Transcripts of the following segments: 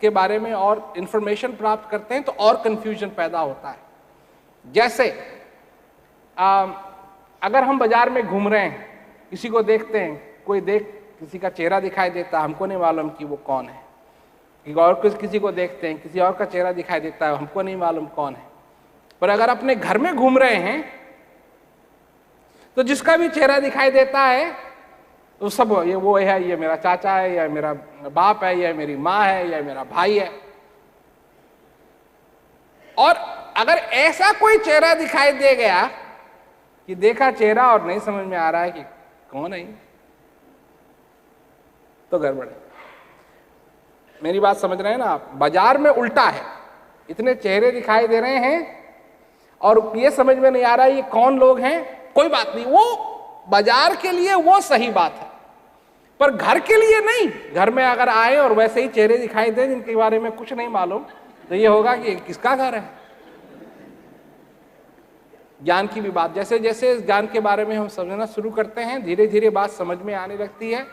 के बारे में और इंफॉर्मेशन प्राप्त करते हैं तो और कंफ्यूजन पैदा होता है। जैसे अगर हम बाजार में घूम रहे हैं, किसी को देखते हैं, किसी का चेहरा दिखाई देता है, हमको नहीं मालूम कि वो कौन है। किसी को देखते हैं, किसी और का चेहरा दिखाई देता है, हमको नहीं मालूम कौन है। पर अगर अपने घर में घूम रहे हैं तो जिसका भी चेहरा दिखाई देता है तो सब ये वो है, ये मेरा चाचा है, या मेरा बाप है, या मेरी माँ है, या मेरा भाई है। और अगर ऐसा कोई चेहरा दिखाई दे गया कि देखा चेहरा और नहीं समझ में आ रहा है कि कौन है, तो गड़बड़ है। मेरी बात समझ रहे हैं ना आप? बाजार में उल्टा है, इतने चेहरे दिखाई दे रहे हैं और ये समझ में नहीं आ रहा है ये कौन लोग हैं। कोई बात नहीं, वो बाजार के लिए वो सही बात है, पर घर के लिए नहीं। घर में अगर आए और वैसे ही चेहरे दिखाई दे जिनके बारे में कुछ नहीं मालूम, तो ये होगा कि किसका घर है। ज्ञान की भी बात, जैसे जैसे इस ज्ञान के बारे में हम समझना शुरू करते हैं, धीरे धीरे बात समझ में आने लगती है।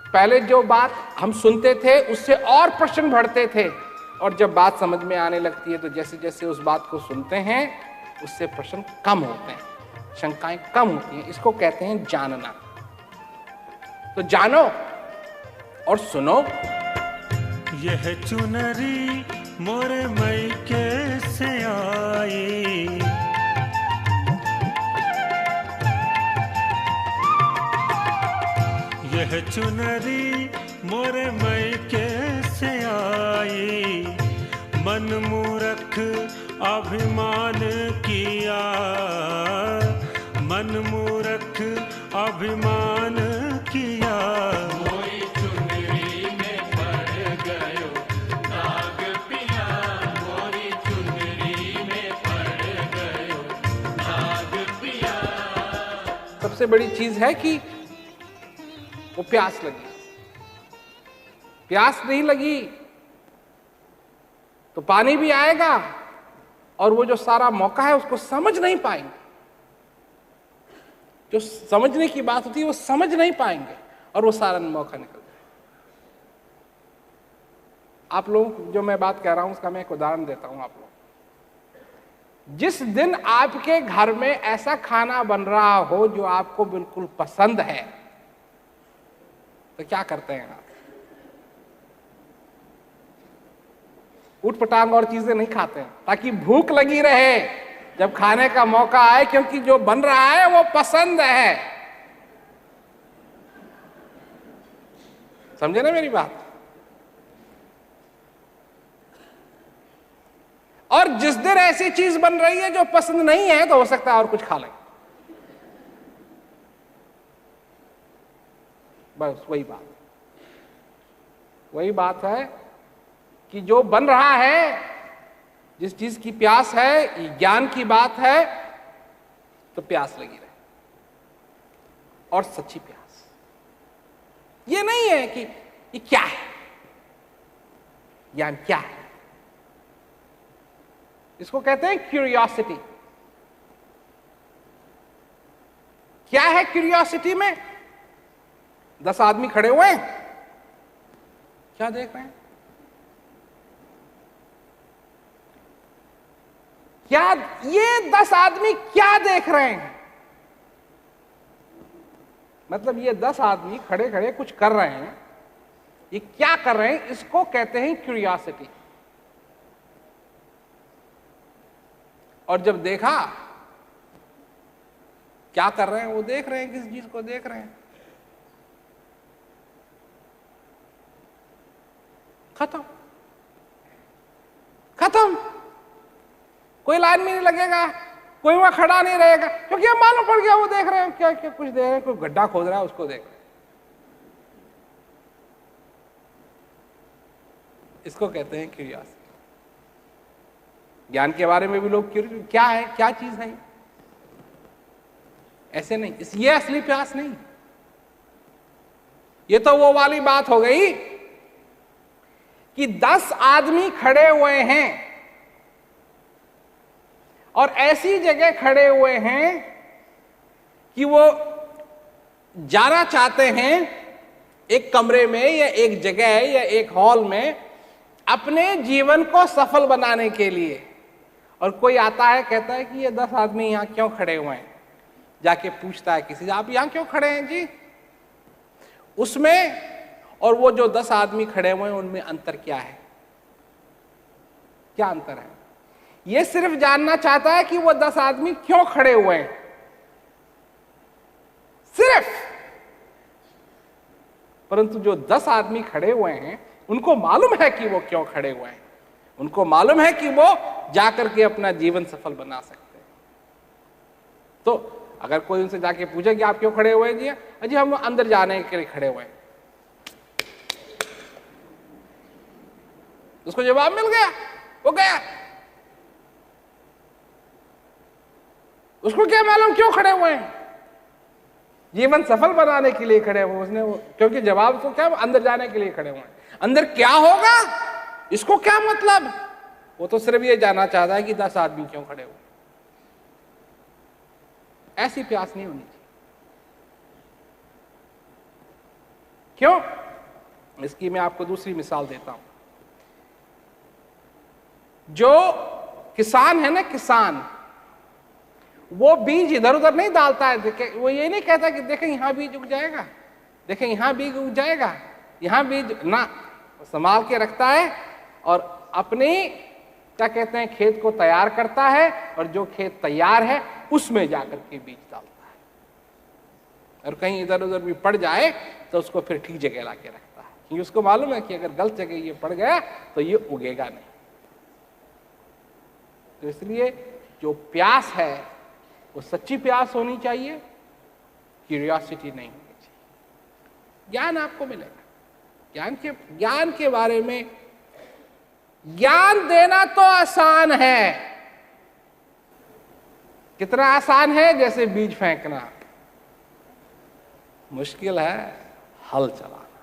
पहले जो बात हम सुनते थे उससे और प्रश्न बढ़ते थे, और जब बात समझ में आने लगती है तो जैसे जैसे उस बात को सुनते हैं उससे प्रश्न कम होते हैं, शंकाएं कम होती हैं। इसको कहते हैं जानना। तो जानो और सुनो। यह चुनरी मोरे मैके से आई, यह चुनरी मोरे मैके से आई, मन मूरख अभिमान किया, मन मूरख अभिमान किया। मोरी चुनरी में पड़ गयो नाग पिया, मोरी चुनरी में पड़ गयो नाग पिया। सबसे बड़ी चीज है कि वो प्यास लगी। प्यास नहीं लगी तो पानी भी आएगा और वो जो सारा मौका है उसको समझ नहीं पाएंगे। जो समझने की बात होती है वो समझ नहीं पाएंगे और वो सारा मौका निकल जाएगा। आप लोग जो मैं बात कह रहा हूं उसका मैं एक उदाहरण देता हूं। आप लोग जिस दिन आपके घर में ऐसा खाना बन रहा हो जो आपको बिल्कुल पसंद है, तो क्या करते हैं आप? ऊट पटांग और चीजें नहीं खाते हैं ताकि भूख लगी रहे जब खाने का मौका आए, क्योंकि जो बन रहा है वो पसंद है। समझे ना मेरी बात? और जिस दिन ऐसी चीज बन रही है जो पसंद नहीं है तो हो सकता है और कुछ खा लें। बस वही बात है कि जो बन रहा है, जिस चीज की प्यास है, ज्ञान की बात है, तो प्यास लगी रहे, और सच्ची प्यास। ये नहीं है कि ये क्या है, ज्ञान क्या है। इसको कहते हैं क्यूरियोसिटी। क्या है क्यूरियोसिटी में? 10 आदमी खड़े हुए हैं, क्या देख रहे हैं? क्या ये 10 आदमी क्या देख रहे हैं? मतलब ये 10 आदमी खड़े खड़े कुछ कर रहे हैं, ये क्या कर रहे हैं? इसको कहते हैं क्यूरियोसिटी। और जब देखा क्या कर रहे हैं, वो देख रहे हैं, किस चीज को देख रहे हैं, खत्म। कोई लाइन में नहीं लगेगा, कोई वहां खड़ा नहीं रहेगा, क्योंकि अब मालूम पड़ गया वो देख रहे हैं क्या क्या कुछ देख रहे हैं। कोई गड्ढा खोद रहा है उसको देख रहे हैं। इसको कहते हैं क्यूरियोसिटी। ज्ञान के बारे में भी लोग क्या है, क्या चीज है, ऐसे नहीं, ये असली प्यास नहीं। ये तो वो वाली बात हो गई कि 10 आदमी खड़े हुए हैं और ऐसी जगह खड़े हुए हैं कि वो जाना चाहते हैं एक कमरे में या एक जगह या एक हॉल में, अपने जीवन को सफल बनाने के लिए। और कोई आता है कहता है कि ये 10 आदमी यहाँ क्यों खड़े हुए हैं, जाके पूछता है किसी से, आप यहाँ क्यों खड़े हैं जी? उसमें और वो जो 10 आदमी खड़े हुए हैं उनमें अंतर क्या है? क्या अंतर है? ये सिर्फ जानना चाहता है कि वो 10 आदमी क्यों खड़े हुए हैं, सिर्फ। परंतु जो 10 आदमी खड़े हुए हैं उनको मालूम है कि वो क्यों खड़े हुए हैं, उनको मालूम है कि वो जाकर के अपना जीवन सफल बना सकते हैं। तो अगर कोई उनसे जाके पूछे कि आप क्यों खड़े हुए हैं जी? अजी हम अंदर जाने के लिए खड़े हुए हैं, उसको जवाब मिल गया, वो गया। उसको क्या मालूम क्यों खड़े हुए हैं? जीवन सफल बनाने के लिए खड़े हुए उसने, क्योंकि जवाब तो क्या, अंदर जाने के लिए खड़े हुए हैं। अंदर क्या होगा इसको क्या मतलब? वो तो सिर्फ ये जानना चाहता है कि 10 आदमी क्यों खड़े हुए। ऐसी प्यास नहीं होनी चाहिए। क्यों? इसकी मैं आपको दूसरी मिसाल देता हूं। जो किसान है ना, किसान, वो बीज इधर उधर नहीं डालता है। देखे, वो ये नहीं कहता कि देखें यहां बीज उग जाएगा, देखें यहां बीज उग जाएगा, यहां बीज ना, संभाल के रखता है और अपने क्या कहते हैं खेत को तैयार करता है, और जो खेत तैयार है उसमें जाकर के बीज डालता है। और कहीं इधर उधर भी पड़ जाए तो उसको फिर ठीक जगह ला के रखता है, क्योंकि उसको मालूम है कि अगर गलत जगह ये पड़ गया तो ये उगेगा नहीं। तो इसलिए जो प्यास है वो सच्ची प्यास होनी चाहिए, क्यूरियोसिटी नहीं होनी चाहिए। ज्ञान आपको मिलेगा, ज्ञान के बारे में ज्ञान देना तो आसान है। कितना आसान है? जैसे बीज फेंकना। मुश्किल है हल चलाना।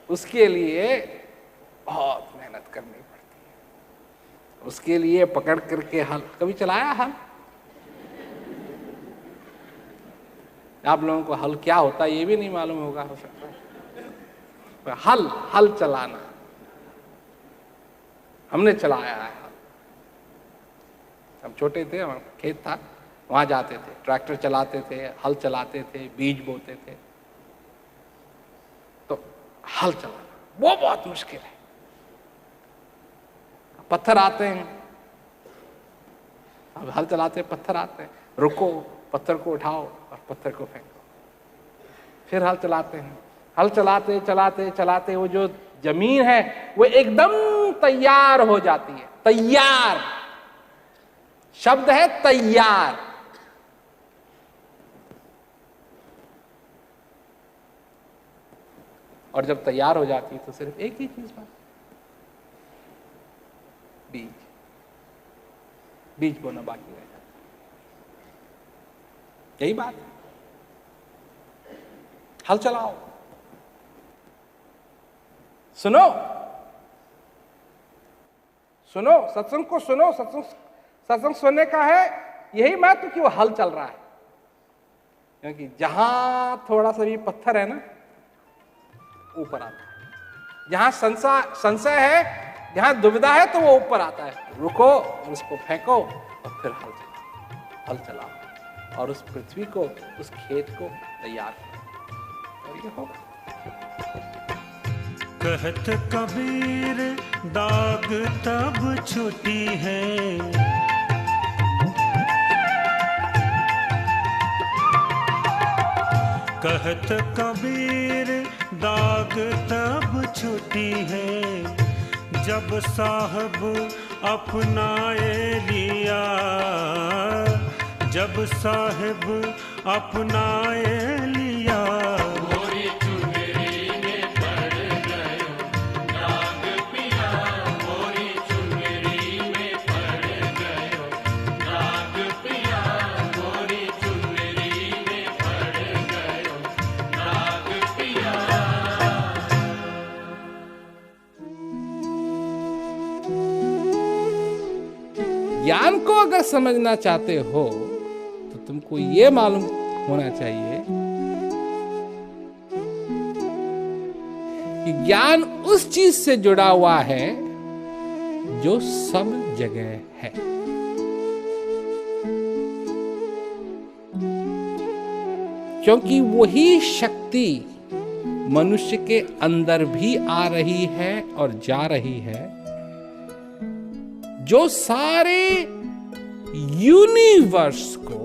उसके लिए बहुत मेहनत करनी पड़ती है। उसके लिए पकड़ करके हल, कभी चलाया हल? आप लोगों को हल क्या होता है ये भी नहीं मालूम होगा, हो सकता है। हल चलाना हमने चलाया है। हम छोटे थे, हमारा खेत था, वहां जाते थे, ट्रैक्टर चलाते थे, हल चलाते थे, बीज बोते थे। तो हल चलाना वो बहुत मुश्किल है। पत्थर आते हैं, अब हल चलाते हैं, पत्थर आते हैं, रुको, पत्थर को उठाओ और पत्थर को फेंको। फिर हल चलाते हैं, हल चलाते चलाते चलाते वो जो जमीन है वो एकदम तैयार हो जाती है। तैयार शब्द है, तैयार। और जब तैयार हो जाती है तो सिर्फ एक ही चीज बात, बीज बोना बाकी रह जाता। यही बात है। हल चलाओ, सुनो सुनो, सत्संग को सुनो। सत्संग सुनने का है यही महत्व कि वो हल चल रहा है। क्योंकि जहां थोड़ा सा भी पत्थर है ना, ऊपर आता है। जहां संशय है, जहां दुविधा है, तो वो ऊपर आता है। रुको, उसको फेंको और फिर हल चलाओ और उस पृथ्वी को, उस खेत को तैयार करो, और ये होगा। कहत कबीर दाग तब छुटी है, कहत कबीर दाग तब छुटी है, जब साहब अपनाए लिया, जब साहब अपनाए लिया। ज्ञान को अगर समझना चाहते हो तो तुमको ये मालूम होना चाहिए कि ज्ञान उस चीज से जुड़ा हुआ है जो सब जगह है। क्योंकि वही शक्ति मनुष्य के अंदर भी आ रही है और जा रही है, जो सारे यूनिवर्स को,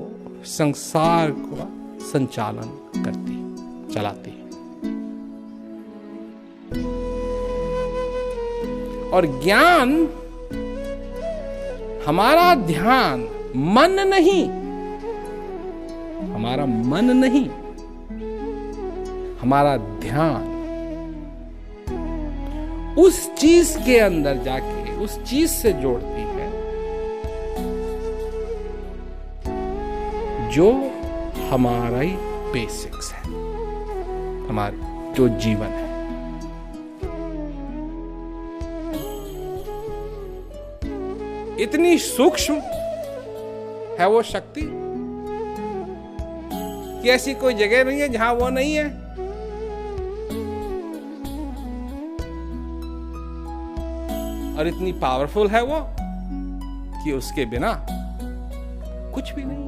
संसार को संचालन करती, चलाती है। और ज्ञान, हमारा ध्यान, मन नहीं, हमारा मन नहीं, हमारा ध्यान उस चीज के अंदर जाके उस चीज से जोड़ती है जो हमारा ही बेसिक्स है, हमारा जो जीवन है। इतनी सूक्ष्म है वो शक्ति कि ऐसी कोई जगह नहीं है जहां वो नहीं है। और इतनी पावरफुल है वो कि उसके बिना कुछ भी नहीं।